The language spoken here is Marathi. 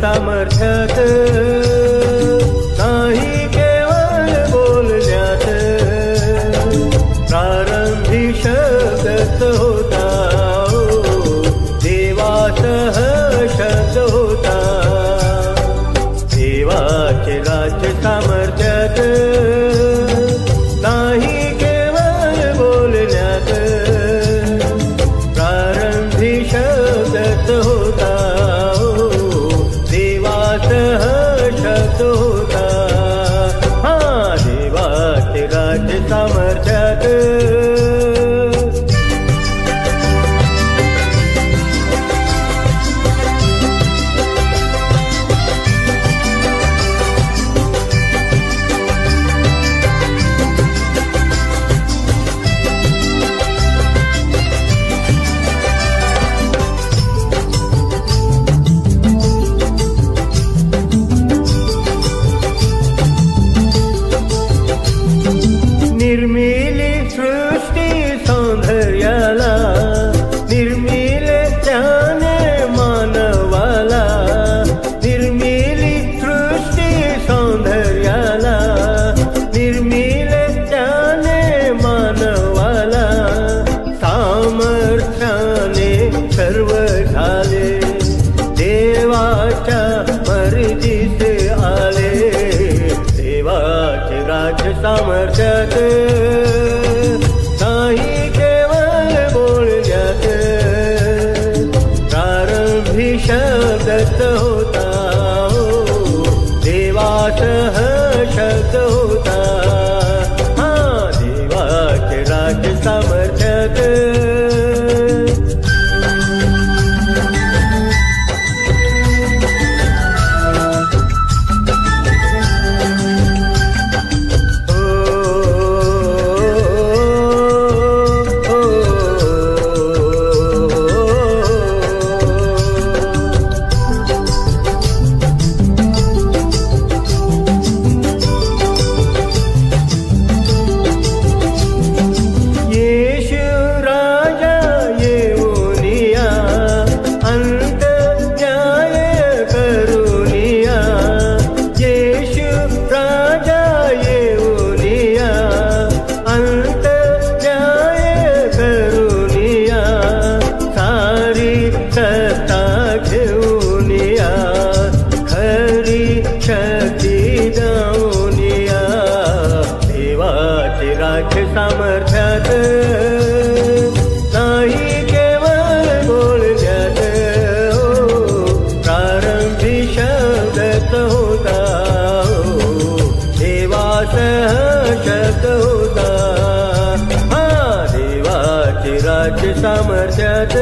सामर्थ्यात नाही केवळ बोलण्यात प्रारंभी शब्दच होता देवासह शब्द होता देवाचे राज्य सामर्थ्यात नाही केवळ बोलण्यात प्रारंभी शब्दच होता देवासह शब्द होता हा देवाचे राज्य सामर्थ्यात निर्मिली सृष्टी सौंदर्याला निर्मिले त्याने मानवाला निर्मिली सृष्टी सौंदर्याला निर्मिले त्याने मानवाला सामर्थ्याने सर्व झाले देवाच्या मर्जीचे आले देवाचे राज्य सामर्थ्यात नाही केवळ बोलण्यात प्रारंभी शब्दच होता देवासह शब्द होता हा देवाचे राज्य सामर्थ्यात राज्य सामर्थ्यात नाही केवळ बोलण्यात प्रारंभी शब्दच होता देवासह शब्द होता हा देवाचे राज्य सामर्थ्यात